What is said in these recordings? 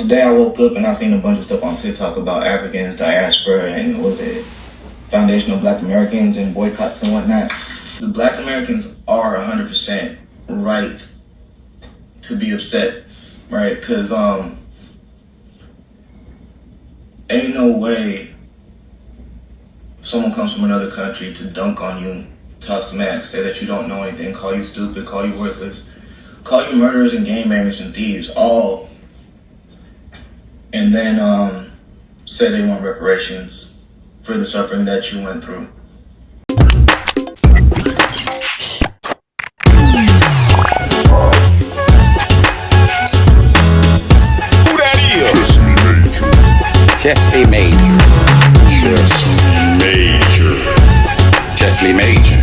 today I woke up and I seen a bunch of stuff on TikTok about Africans, diaspora, and what was it, Foundation of Black Americans and boycotts and whatnot. The Black Americans are 100% right to be upset, right? Because ain't no way someone comes from another country to dunk on you, talk smack, say that you don't know anything, call you stupid, call you worthless, call you murderers and gangbangers and thieves, all, and then say they want reparations for the suffering that you went through. Who that is? Chesley Major. Chesley Major. Chesley Major.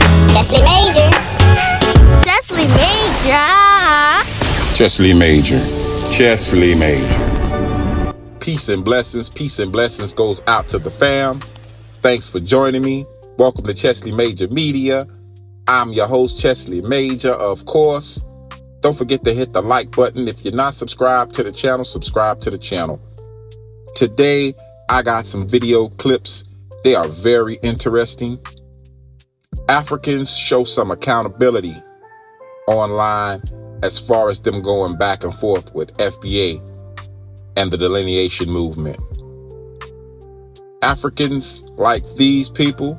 Chesley Major. Chesley Major. Chesley Major. Peace and blessings goes out to the fam. Thanks for joining me. Welcome to Chesley Major Media. I'm your host, Chesley Major, of course. Don't forget to hit the like button. If you're not subscribed to the channel, subscribe to the channel. Today, I got some video clips. They are very interesting. Africans show some accountability online as far as them going back and forth with FBA and the delineation movement. Africans like these people,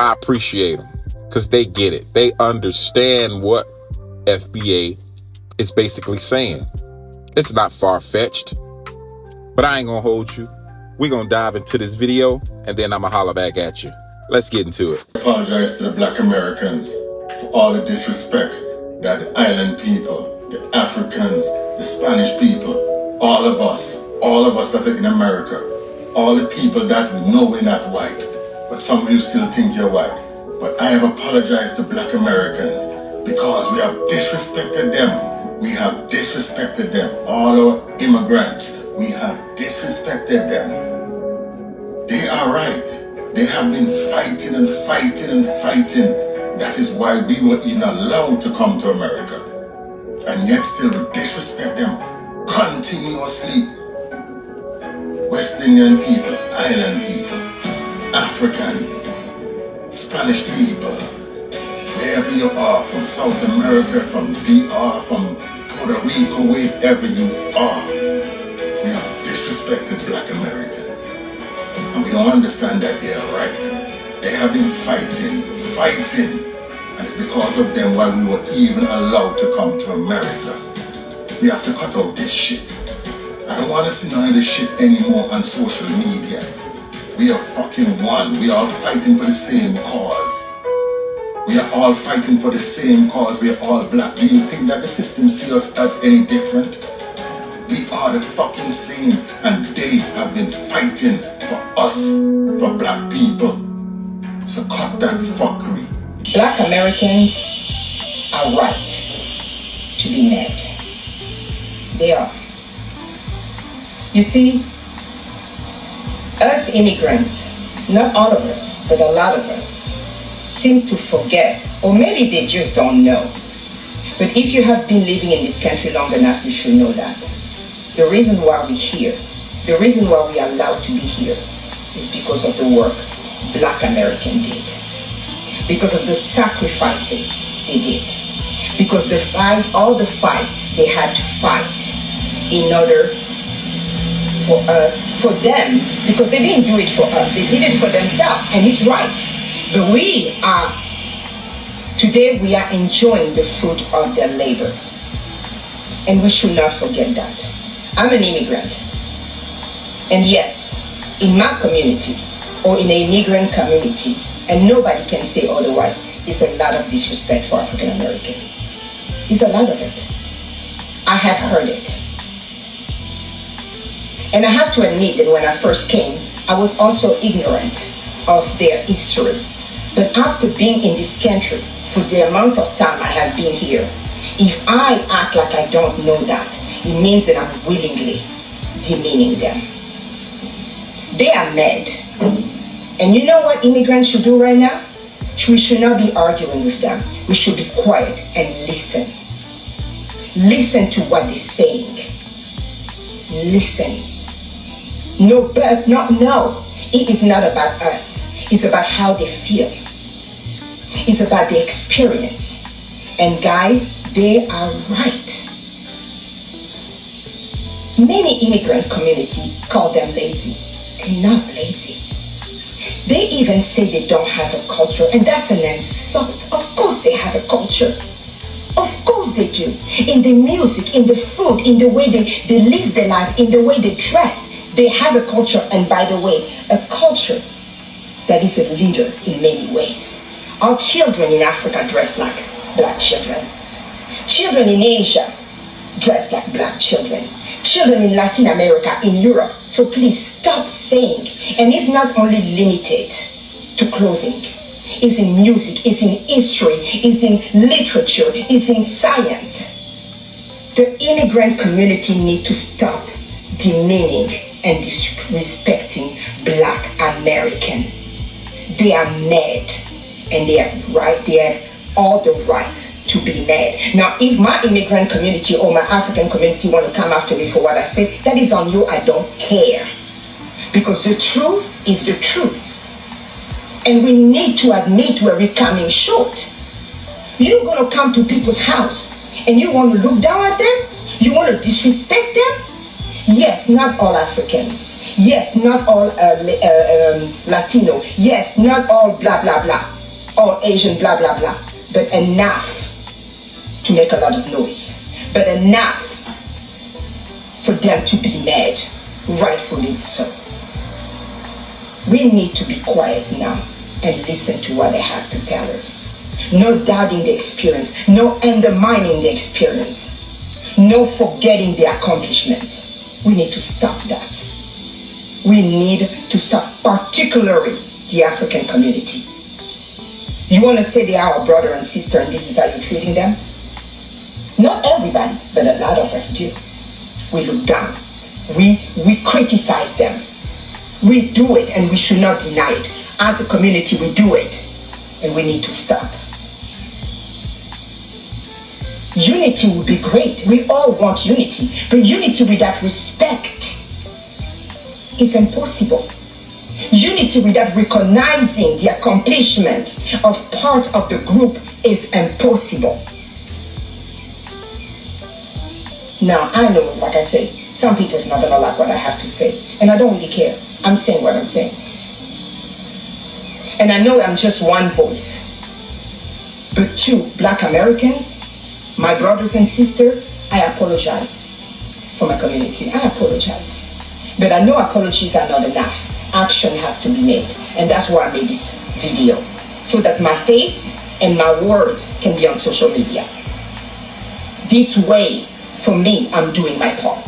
I appreciate them because they get it. They understand what FBA is basically saying. It's not far-fetched, but I ain't gonna hold you. We're gonna dive into this video and then I'm gonna holler back at you. Let's get into it. I apologize to the Black Americans for all the disrespect that the island people, the Africans, the Spanish people, all of us that are in America, all the people that we know we're not white, but some of you still think you're white. But I have apologized to Black Americans because we have disrespected them. We have disrespected them. All our immigrants, we have disrespected them. They are right. They have been fighting and fighting and fighting. That is why we were even allowed to come to America. And yet still we disrespect them continuously. West Indian people, island people, Africans, Spanish people, wherever you are, from South America, from DR, from Puerto Rico, wherever you are, we have disrespected Black Americans. And we don't understand that they are right. They have been fighting, and it's because of them why we were even allowed to come to America. We have to cut out this shit. I don't want to see none of this shit anymore on social media. We are fucking one. We are all fighting for the same cause. We are all fighting for the same cause. We are all black. Do you think that the system sees us as any different? We are the fucking same, and they have been fighting for us, for black people. So cut that fuckery. Black Americans are right to be mad. They are. You see, us immigrants, not all of us, but a lot of us, seem to forget, or maybe they just don't know. But if you have been living in this country long enough, you should know that. The reason why we're here, the reason why we are allowed to be here, is because of the work Black Americans did. Because of the sacrifices they did. Because all the fights they had to fight in order for us, for them, because they didn't do it for us, they did it for themselves, and it's right. But today we are enjoying the fruit of their labor. And we should not forget that. I'm an immigrant. And yes, in my community, or in an immigrant community, and nobody can say otherwise, it's a lot of disrespect for African American. It's a lot of it. I have heard it. And I have to admit that when I first came, I was also ignorant of their history. But after being in this country, for the amount of time I have been here, if I act like I don't know that, it means that I'm willingly demeaning them. They are mad. And you know what immigrants should do right now? We should not be arguing with them. We should be quiet and listen. Listen to what they're saying. listen. No, it is not about us. It's about how they feel. It's about the experience. And guys, they are right. Many immigrant community call them lazy. They're not lazy. They even say they don't have a culture, and that's an insult. Of course they have a culture. Of course they do. In the music, in the food, in the way they live their life, in the way they dress, they have a culture. And by the way, a culture that is a leader in many ways. Our children in Africa dress like black children. Children in Asia dress like black children. Children in Latin America, in Europe. So please stop saying, and it's not only limited to clothing. It's in music, it's in history, it's in literature, it's in science. The immigrant community need to stop demeaning and disrespecting Black American. They are mad, and they have all the right to be mad. Now, if my immigrant community or my African community want to come after me for what I say, that is on you. I don't care. Because the truth is the truth. And we need to admit where we're coming short. You're going to come to people's house and you want to look down at them? You want to disrespect them? Yes, not all Africans. Yes, not all Latino. Yes, not all blah, blah, blah. All Asian, blah, blah, blah. But enough to make a lot of noise. But enough for them to be mad. Rightfully so. We need to be quiet now and listen to what they have to tell us. No doubting the experience. No undermining the experience. No forgetting the accomplishments. We need to stop that. We need to stop, particularly the African community. You want to say they are our brother and sister and this is how you're treating them? Not everybody, but a lot of us do. We look down. We criticize them. We do it and we should not deny it. As a community, we do it and we need to stop. Unity would be great. We all want unity. But unity without respect is impossible. Unity without recognizing the accomplishments of part of the group is impossible. Now, I know, like I say, some people's not gonna like what I have to say. And I don't really care. I'm saying what I'm saying. And I know I'm just one voice. But to Black Americans, my brothers and sisters, I apologize for my community. I apologize. But I know apologies are not enough. Action has to be made. And that's why I made this video. So that my face and my words can be on social media. This way, for me, I'm doing my part.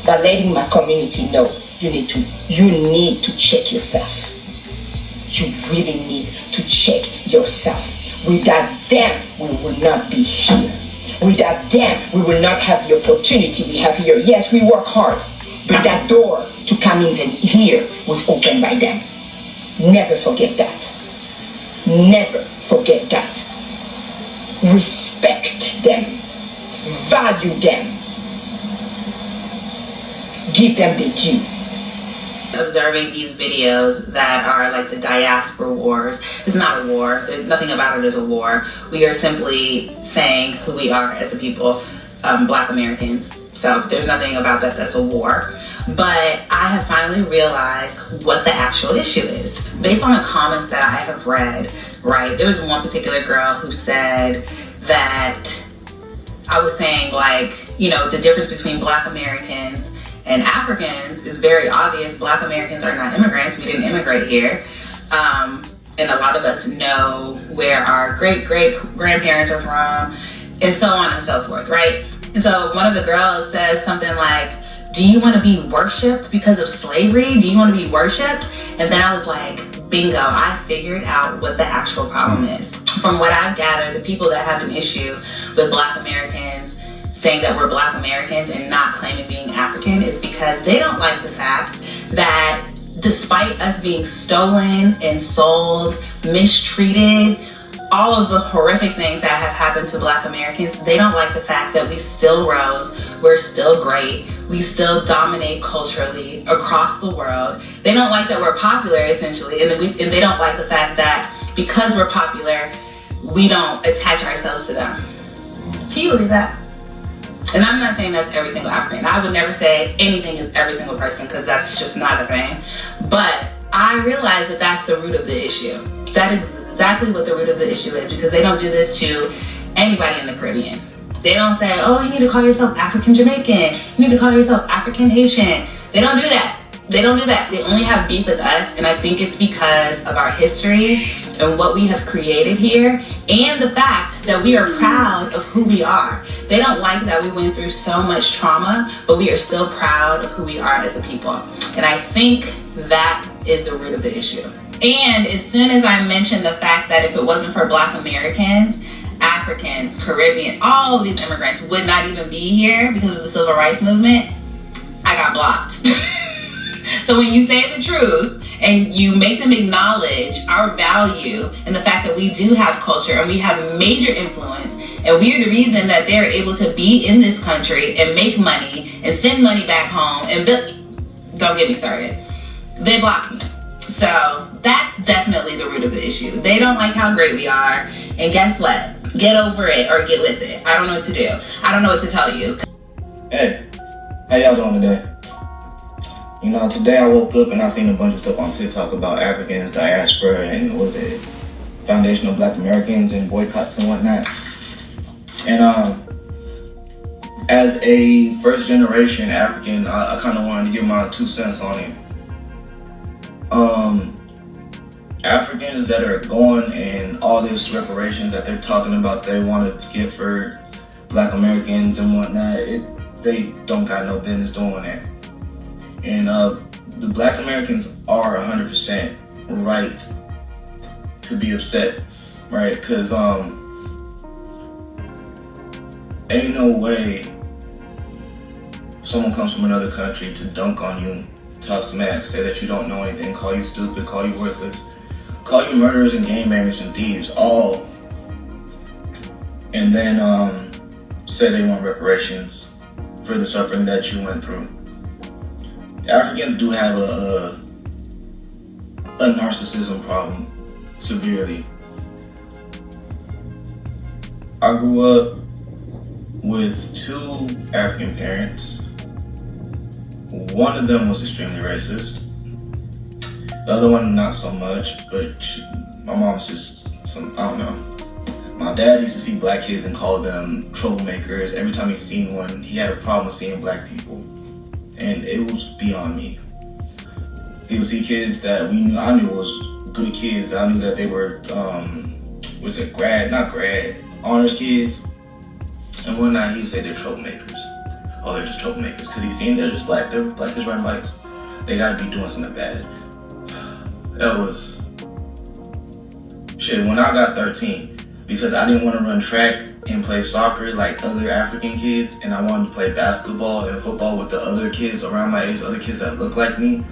By letting my community know, you need to check yourself. You really need to check yourself. Without them, we will not be here. Without them, we will not have the opportunity we have here. Yes, we work hard, but that door to come in here was opened by them. Never forget that. Never forget that. Respect them. Value them. Give them the due. Observing these videos that are like the diaspora wars. It's not a war. Nothing about it is a war. We are simply saying who we are as a people, Black Americans. So there's nothing about that that's a war. But I have finally realized what the actual issue is. Based on the comments that I have read, right, there was one particular girl who said that I was saying, like, you know, the difference between Black Americans and Africans is very obvious. Black Americans are not immigrants. We didn't immigrate here. And a lot of us know where our great-great-grandparents are from, and so on and so forth, right? And so one of the girls says something like, do you want to be worshipped because of slavery? Do you want to be worshipped? And then I was like, bingo, I figured out what the actual problem is. From what I've gathered, the people that have an issue with Black Americans saying that we're Black Americans and not claiming being African is because they don't like the fact that despite us being stolen and sold, mistreated, all of the horrific things that have happened to Black Americans, they don't like the fact that we still rose, we're still great, we still dominate culturally across the world. They don't like that we're popular, essentially, and they don't like the fact that because we're popular, we don't attach ourselves to them. Can you believe that? And I'm not saying that's every single African. I would never say anything is every single person, because that's just not a thing. But I realize that that's the root of the issue. That is exactly what the root of the issue is, because they don't do this to anybody in the Caribbean. They don't say, oh, you need to call yourself African Jamaican, you need to call yourself African Haitian. They don't do that. They don't do that. They only have beef with us, and I think it's because of our history and what we have created here, and the fact that we are proud of who we are. They don't like that we went through so much trauma, but we are still proud of who we are as a people. And I think that is the root of the issue. And as soon as I mentioned the fact that if it wasn't for Black Americans, Africans, Caribbean, all of these immigrants would not even be here because of the Civil Rights Movement, I got blocked. So when you say the truth and you make them acknowledge our value and the fact that we do have culture and we have major influence, and we're the reason that they're able to be in this country and make money and send money back home and build, don't get me started. They block me. So that's definitely the root of the issue. They don't like how great we are, and guess what? Get over it or get with it. I don't know what to do. I don't know what to tell you. Hey, how y'all doing today? You know, today I woke up and I seen a bunch of stuff on TikTok about Africans, diaspora, and what was it, Foundation of Black Americans and boycotts and whatnot. And as a first generation African, I kind of wanted to give my 2 cents on it. Africans that are going and all this reparations that they're talking about they want to get for Black Americans and whatnot, they don't got no business doing that. And the Black Americans are 100% right to be upset, right? Because ain't no way someone comes from another country to dunk on you, talk smack, say that you don't know anything, call you stupid, call you worthless, call you murderers and gangbangers and thieves, all, and then say they want reparations for the suffering that you went through. Africans do have a narcissism problem, severely. I grew up with 2 African parents. One of them was extremely racist. The other one, not so much, but my mom's just I don't know. My dad used to see Black kids and call them troublemakers. Every time he seen one, he had a problem with seeing Black people. And it was beyond me. He would see kids that I knew was good kids. I knew that they were, honors kids. And one night he'd say they're troublemakers. Oh, they're just troublemakers. Because he's seen they're just Black. They're Black kids riding bikes. They gotta be doing something bad. That was, shit, when I got 13, because I didn't want to run track and play soccer like other African kids, and I wanted to play basketball and football with the other kids around my age, other kids that looked like me.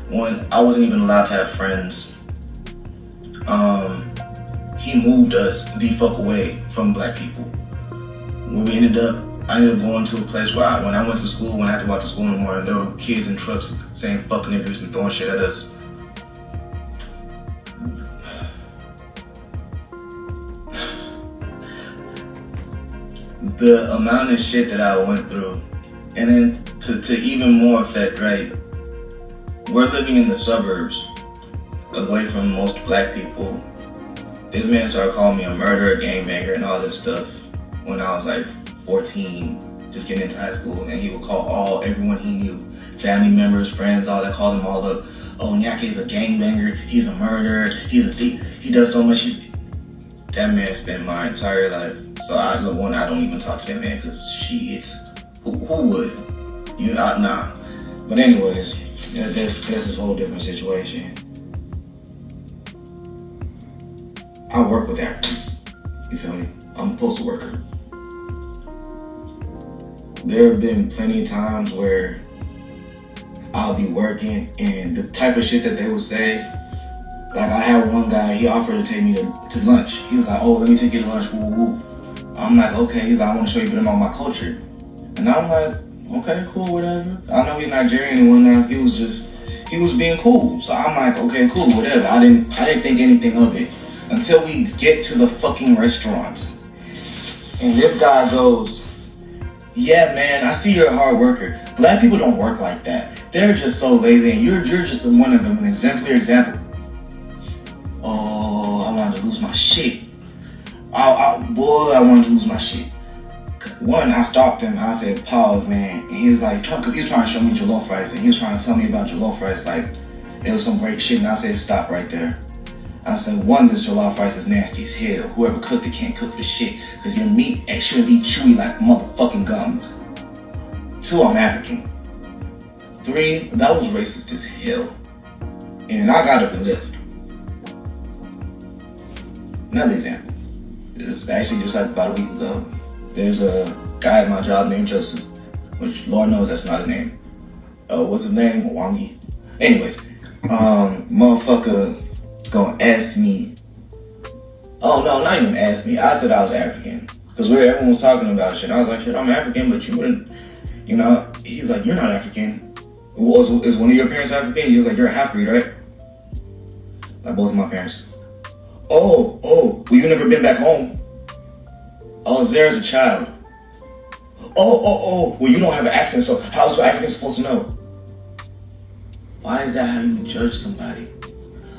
When I wasn't even allowed to have friends, he moved us the fuck away from Black people. When I ended up going to a place where when I went to school, when I had to walk to school in the morning, there were kids in trucks saying fuck niggas and throwing shit at us. The amount of shit that I went through, and then to even more effect, right? We're living in the suburbs, away from most Black people. This man started calling me a murderer, gangbanger, and all this stuff when I was like 14, just getting into high school, and he would call everyone he knew, family members, friends, all that, call them all up. Oh, Nyake's a gangbanger, he's a murderer, he's a thief, he does so much, that man spent my entire life. So I don't even talk to that man, because who would? Nah. But anyways, that's a whole different situation. I work with Africans, you feel me? I'm a postal worker. There have been plenty of times where I'll be working and the type of shit that they would say, Like, I had one guy, he offered to take me to lunch. He was like, oh, let me take you to lunch, woo, woo, woo. I'm like, okay. He's like, I want to show you a bit about my culture. And I'm like, okay, cool, whatever. I know he's Nigerian and whatnot. He was being cool. So I'm like, okay, cool, whatever. I didn't think anything of it until we get to the fucking restaurant. And this guy goes, yeah, man, I see you're a hard worker. Black people don't work like that. They're just so lazy, and you're just one of them, an exemplary example. Oh, I wanted to lose my shit. I wanted to lose my shit. One, I stopped him. I said, pause, man. And he was like, because he was trying to show me jollof rice, and he was trying to tell me about jollof rice, like it was some great shit. And I said, stop right there. I said, one, this jollof rice is nasty as hell. Whoever cooked it can't cook for shit, because your meat shouldn't be chewy like motherfucking gum. 2, I'm African. 3, that was racist as hell. And I got up and left. Another example. It's actually just like about a week ago. There's a guy at my job named Joseph, which Lord knows that's not his name. What's his name? Mwangi. Anyways, motherfucker gonna ask me. Oh no, not even ask me. I said I was African. Because everyone was talking about shit. I was like, shit, I'm African, but you wouldn't, you know. He's like, you're not African. Is one of your parents African? He was like, you're a half-breed, right? Like both of my parents. Oh, well, you've never been back home. I was there as a child. Oh, well, you don't have an accent, so how's an African supposed to know? Why is that how you judge somebody?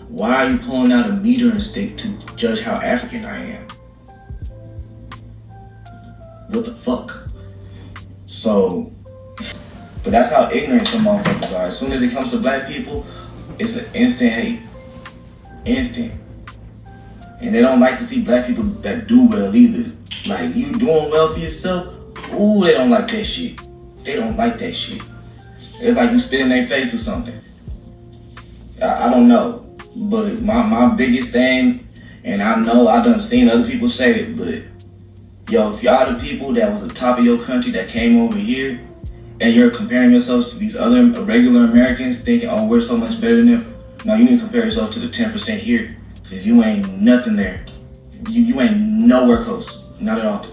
Why are you pulling out a measuring stick to judge how African I am? What the fuck? So, but that's how ignorant some motherfuckers are. As soon as it comes to black people, it's an instant hate. Instant. And they don't like to see black people that do well either. Like, you doing well for yourself? Ooh, they don't like that shit. They don't like that shit. It's like you spit in their face or something. I don't know. But my biggest thing, and I know I done seen other people say it, but yo, if y'all the people that was the top of your country that came over here, and you're comparing yourselves to these other regular Americans thinking, oh, we're so much better than them. No, you need to compare yourself to the 10% here. Cause you ain't nothing there. You ain't nowhere close. Not at all.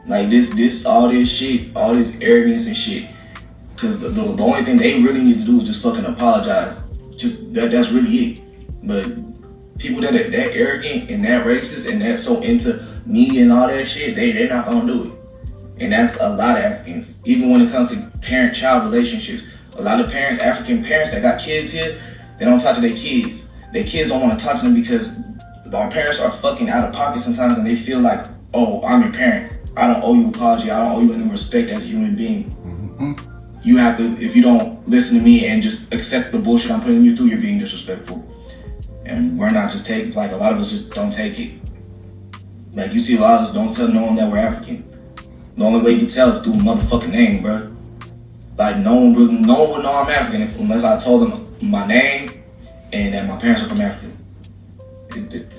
Like this all this shit, all this arrogance and shit. Cause the only thing they really need to do is just fucking apologize. Just that's really it. But people that are that arrogant and that racist and that so into me and all that shit, they're not gonna do it. And that's a lot of Africans. Even when it comes to parent-child relationships. A lot of African parents that got kids here, they don't talk to their kids. Their kids don't want to talk to them because our parents are fucking out of pocket sometimes, and they feel like, oh, I'm your parent. I don't owe you an apology. I don't owe you any respect as a human being. Mm-hmm. You have to, if you don't listen to me and just accept the bullshit I'm putting you through, you're being disrespectful. And we're not just taking, like a lot of us just don't take it. Like you see a lot of us don't tell no one that we're African. The only way you can tell is through a motherfucking name, bro. Like no one would know I'm African unless I told them my name and that my parents are from Africa.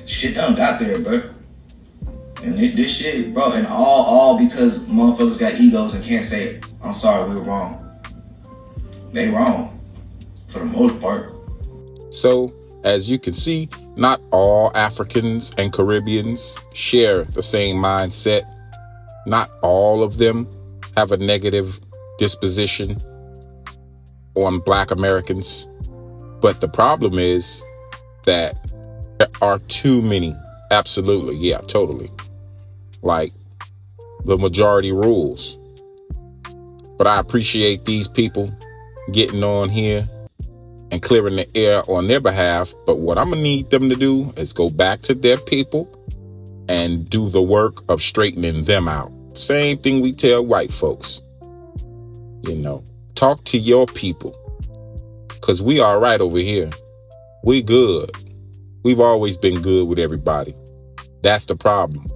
Shit done got there, bro. And this shit, bro, and all because motherfuckers got egos and can't say it. I'm sorry, we were wrong. They wrong, for the most part. So, as you can see, not all Africans and Caribbeans share the same mindset. Not all of them have a negative disposition on Black Americans. But the problem is that there are too many. Absolutely. Yeah, totally. Like the majority rules. But I appreciate these people getting on here and clearing the air on their behalf. But what I'm going to need them to do is go back to their people and do the work of straightening them out. Same thing we tell white folks. You know, talk to your people. Because we all right over here. We good. We've always been good with everybody. That's the problem.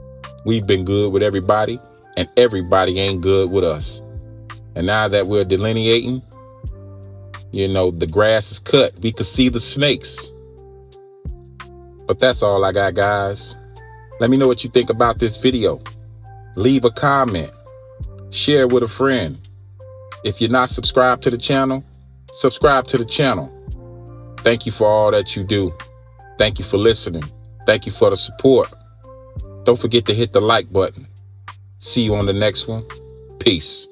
We've been good with everybody, and everybody ain't good with us. And now that we're delineating, you know, the grass is cut. We can see the snakes. But that's all I got, guys. Let me know what you think about this video. Leave a comment. Share with a friend. If you're not subscribed to the channel, subscribe to the channel. Thank you for all that you do. Thank you for listening. Thank you for the support. Don't forget to hit the like button. See you on the next one. Peace.